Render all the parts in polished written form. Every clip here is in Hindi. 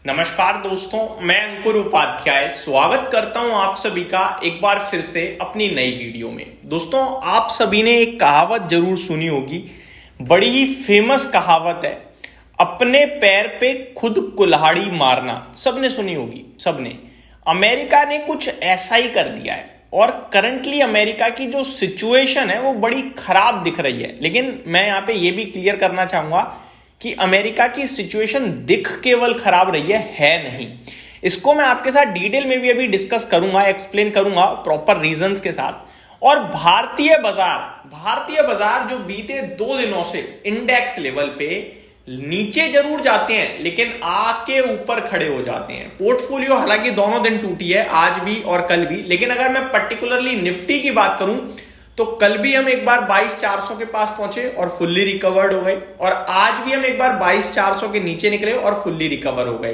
नमस्कार दोस्तों, मैं अंकुर उपाध्याय स्वागत करता हूं आप सभी का एक बार फिर से अपनी नई वीडियो में। दोस्तों, आप सभी ने एक कहावत जरूर सुनी होगी, बड़ी ही फेमस कहावत है, अपने पैर पे खुद कुल्हाड़ी मारना। सबने सुनी होगी, सबने। अमेरिका ने कुछ ऐसा ही कर दिया है और करंटली अमेरिका की जो सिचुएशन है वो बड़ी खराब दिख रही है। लेकिन मैं यहाँ पे ये भी क्लियर करना चाहूंगा कि अमेरिका की सिचुएशन दिख केवल खराब रही है नहीं। इसको मैं आपके साथ डिटेल में भी अभी डिस्कस करूंगा, एक्सप्लेन करूंगा प्रॉपर रीजंस के साथ। और भारतीय बाजार जो बीते 2 दिनों से इंडेक्स लेवल पे नीचे जरूर जाते हैं लेकिन आके ऊपर खड़े हो जाते हैं। पोर्टफोलियो हालांकि दोनों दिन टूटी है, आज भी और कल भी। लेकिन अगर मैं पर्टिकुलरली निफ्टी की बात करूं तो कल भी हम एक बार 22,400 के पास पहुंचे और फुल्ली रिकवर्ड हो गए, और आज भी हम एक बार 22,400 के नीचे निकले और फुल्ली रिकवर हो गए।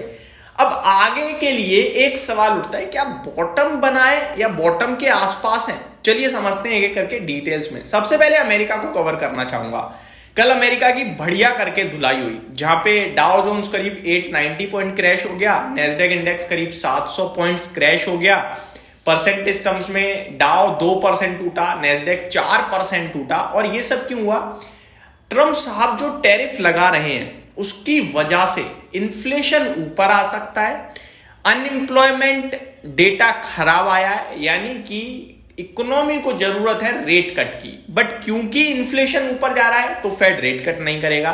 अब आगे के लिए एक सवाल उठता है, क्या बॉटम बनाए या बॉटम के आसपास है? चलिए समझते हैं एक करके डिटेल्स में। सबसे पहले अमेरिका को कवर करना चाहूंगा। कल अमेरिका की बढ़िया करके धुलाई हुई, जहां पे डाउ जोन्स करीब 890 पॉइंट क्रैश हो गया, नेस्डेक इंडेक्स करीब 700 पॉइंट्स क्रैश हो गया। परसेंटेज टर्म्स में डाउ 2% टूटा, नेस्डेक 4% टूटा। और ये सब क्यों हुआ? ट्रम्प साहब जो टैरिफ लगा रहे हैं उसकी वजह से इन्फ्लेशन ऊपर आ सकता है, अनएम्प्लॉयमेंट डेटा खराब आया है, यानी कि इकोनॉमी को जरूरत है रेट कट की। बट क्योंकि इन्फ्लेशन ऊपर जा रहा है तो फेड रेट कट नहीं करेगा,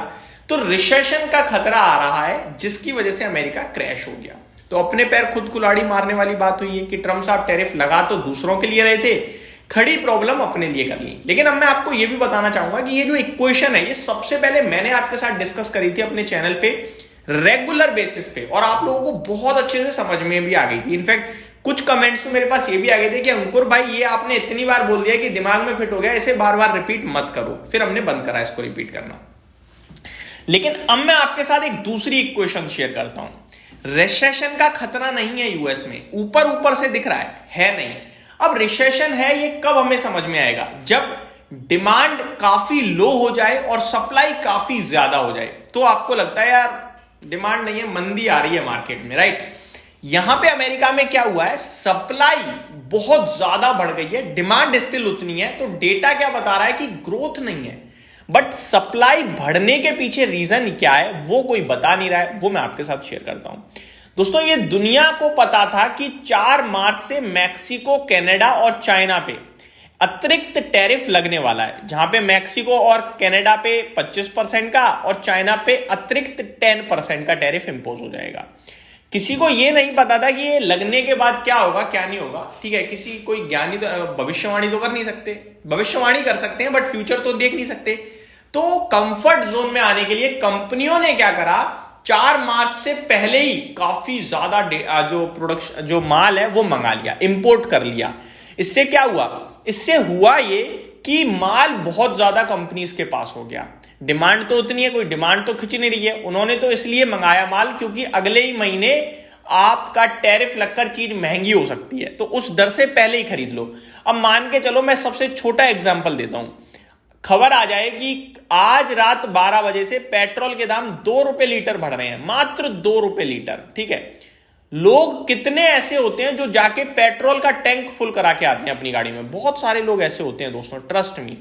तो रिसेशन का खतरा आ रहा है, जिसकी वजह से अमेरिका क्रैश हो गया। तो अपने पैर खुद कुल्हाड़ी मारने वाली बात हुई है कि ट्रम्प साहब टैरिफ लगा तो दूसरों के लिए रहे थे, खड़ी प्रॉब्लम अपने लिए कर ली। लेकिन अब मैं आपको यह भी बताना चाहूंगा कि ये जो इक्वेशन है, ये सबसे पहले मैंने आपके साथ डिस्कस करी थी अपने चैनल पे रेगुलर बेसिस पे, और आप लोगों को बहुत अच्छे से समझ में भी आ गई थी। इनफैक्ट कुछ कमेंट्स तो मेरे पास ये भी आ गए थे कि अंकुर भाई, ये आपने इतनी बार बोल दिया कि दिमाग में फिट हो गया, इसे बार बार रिपीट मत करो। फिर हमने बंद करा इसको रिपीट करना। लेकिन अब मैं आपके साथ एक दूसरी इक्वेशन शेयर करता हूं। रिसेशन का खतरा नहीं है यूएस में, ऊपर से दिख रहा है नहीं। अब रिसेशन है, ये कब हमें समझ में आएगा? जब डिमांड काफी लो हो जाए और सप्लाई काफी ज्यादा हो जाए। तो आपको लगता है यार डिमांड नहीं है, मंदी आ रही है मार्केट में, राइट? यहां पे अमेरिका में क्या हुआ है, सप्लाई बहुत ज्यादा बढ़ गई है, डिमांड स्टिल उतनी है। तो डेटा क्या बता रहा है कि ग्रोथ नहीं है, बट सप्लाई बढ़ने के पीछे रीजन क्या है वो कोई बता नहीं रहा है। वो मैं आपके साथ शेयर करता हूं। दोस्तों, ये दुनिया को पता था कि 4 मार्च से मैक्सिको, कनाडा और चाइना पे अतिरिक्त टैरिफ लगने वाला है, जहां पे मैक्सिको और कनाडा पे 25% का और चाइना पे अतिरिक्त 10% का टैरिफ इंपोज हो जाएगा। किसी को यह नहीं पता था कि ये लगने के बाद क्या होगा क्या नहीं होगा। ठीक है, किसी कोई ज्ञानी तो भविष्यवाणी तो कर नहीं सकते, भविष्यवाणी कर सकते हैं बट फ्यूचर तो देख नहीं सकते। तो कंफर्ट जोन में आने के लिए कंपनियों ने क्या करा, 4 मार्च से पहले ही काफी ज्यादा जो प्रोडक्शन, जो माल है वो मंगा लिया, इंपोर्ट कर लिया। इससे क्या हुआ? इससे हुआ ये कि माल बहुत ज्यादा कंपनीज के पास हो गया। डिमांड तो उतनी है, कोई डिमांड तो खिंच नहीं रही है। उन्होंने तो इसलिए मंगाया माल क्योंकि अगले ही महीने आपका टैरिफ लगकर चीज महंगी हो सकती है, तो उस डर से पहले ही खरीद लो। अब मान के चलो, मैं सबसे छोटा एग्जांपल देता हूं। खबर आ जाए कि आज रात 12 बजे से पेट्रोल के दाम 2 रुपए लीटर बढ़ रहे हैं, मात्र 2 रुपए लीटर। ठीक है, लोग कितने ऐसे होते हैं जो जाके पेट्रोल का टैंक फुल करा के आते हैं अपनी गाड़ी में? बहुत सारे लोग ऐसे होते हैं दोस्तों, ट्रस्ट मी।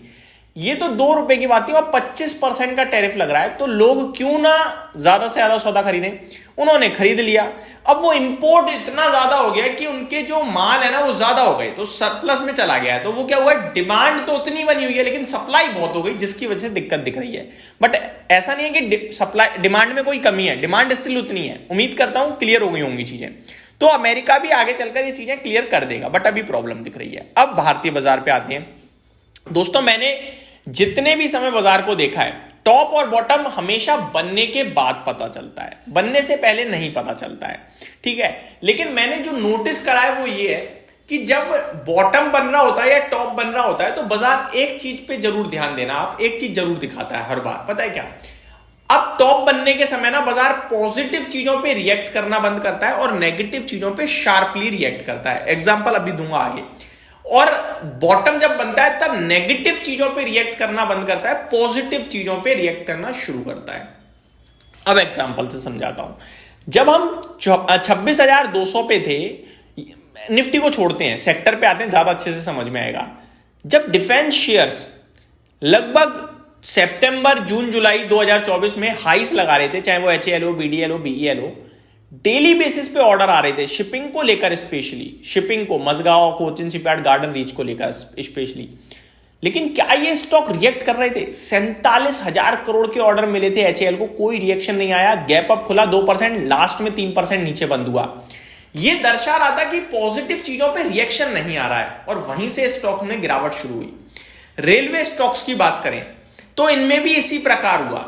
ये तो 2 रुपए की बात है और 25% का टैरिफ लग रहा है, तो लोग क्यों ना ज्यादा से ज्यादा सौदा खरीदें। उन्होंने खरीद लिया। अब वो इंपोर्ट इतना ज्यादा हो गया कि उनके जो माल है ना वो ज्यादा हो गए, तो सरप्लस में चला गया है। तो वो क्या हुआ, डिमांड तो उतनी बनी हुई है लेकिन सप्लाई बहुत हो गई, जिसकी वजह से दिक्कत दिख रही है। बट ऐसा नहीं है कि सप्लाई, डिमांड में कोई कमी है, डिमांड स्टिल उतनी है। उम्मीद करता हूं क्लियर हो गई होंगी चीजें। तो अमेरिका भी आगे चलकर ये चीजें क्लियर कर देगा, बट अभी प्रॉब्लम दिख रही है। अब भारतीय बाजार पे आते हैं। दोस्तों, मैंने जितने भी समय बाजार को देखा है, टॉप और बॉटम हमेशा बनने के बाद पता चलता है, बनने से पहले नहीं पता चलता है। ठीक है, लेकिन मैंने जो नोटिस करा है वो ये है कि जब बॉटम बन रहा होता है या टॉप बन रहा होता है तो बाजार एक चीज पे जरूर ध्यान देना, आप एक चीज जरूर दिखाता है हर बार। पता है क्या? अब टॉप बनने के समय ना बाजार पॉजिटिव चीजों पे रिएक्ट करना बंद करता है और नेगेटिव चीजों पे शार्पली रिएक्ट करता है। एग्जांपल अभी दूंगा आगे। और बॉटम जब बनता है तब नेगेटिव चीजों पे रिएक्ट करना बंद करता है, पॉजिटिव चीजों पे रिएक्ट करना शुरू करता है। अब एग्जांपल से समझाता हूं। जब हम 26,200 पे थे, निफ्टी को छोड़ते हैं, सेक्टर पे आते हैं, ज्यादा अच्छे से समझ में आएगा। जब डिफेंस शेयर्स लगभग सितंबर, जून, जुलाई 2024 में हाइस लगा रहे थे, चाहे वो HAL हो, BDL हो, BEL हो, डेली बेसिस पे ऑर्डर आ रहे थे शिपिंग को लेकर, स्पेशली शिपिंग को, Mazagon, Cochin Shipyard, Garden Reach को लेकर स्पेशली। लेकिन क्या ये स्टॉक रिएक्ट कर रहे थे? 47,000 करोड़ के ऑर्डर मिले थे HAL को, कोई रिएक्शन नहीं आया। गैप अप खुला 2%, लास्ट में 3% नीचे बंद हुआ। ये दर्शा रहा था कि पॉजिटिव चीजों पे रिएक्शन नहीं आ रहा है, और वहीं से स्टॉक में गिरावट शुरू हुई। रेलवे स्टॉक्स की बात करें तो इनमें भी इसी प्रकार हुआ।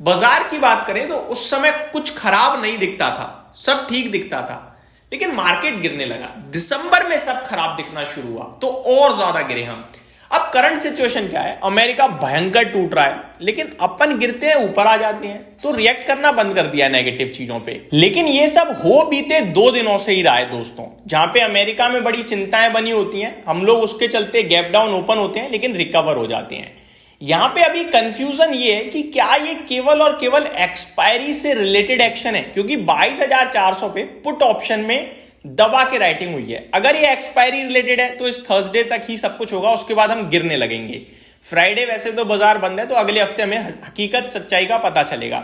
बाजार की बात करें तो उस समय कुछ खराब नहीं दिखता था, सब ठीक दिखता था, लेकिन मार्केट गिरने लगा। दिसंबर में सब खराब दिखना शुरू हुआ तो और ज्यादा गिरे हम। अब करंट सिचुएशन क्या है? अमेरिका भयंकर टूट रहा है, लेकिन अपन गिरते हैं ऊपर आ जाते हैं, तो रिएक्ट करना बंद कर दिया नेगेटिव चीजों पे। लेकिन ये सब हो बीते 2 दिनों से ही रहा है दोस्तों, जहां पे अमेरिका में बड़ी चिंताएं बनी होती हैं, हम लोग उसके चलते गैप डाउन ओपन होते हैं, लेकिन रिकवर हो जाते हैं। यहां पे अभी कंफ्यूजन ये है कि क्या ये केवल और केवल एक्सपायरी से रिलेटेड एक्शन है, क्योंकि 22,400 पे पुट ऑप्शन में दबा के राइटिंग हुई है। अगर ये एक्सपायरी रिलेटेड है तो इस थर्सडे तक ही सब कुछ होगा, उसके बाद हम गिरने लगेंगे। फ्राइडे वैसे तो बाजार बंद है, तो अगले हफ्ते हमें हकीकत सच्चाई का पता चलेगा।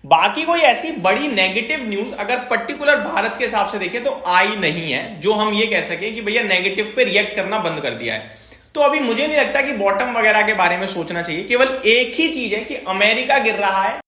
बाकी कोई ऐसी बड़ी नेगेटिव न्यूज अगर पर्टिकुलर भारत के हिसाब से देखें तो आई नहीं है, जो हम ये कह सके कि भैया नेगेटिव पे रिएक्ट करना बंद कर दिया है। तो अभी मुझे नहीं लगता कि बॉटम वगैरह के बारे में सोचना चाहिए। केवल एक ही चीज है कि अमेरिका गिर रहा है,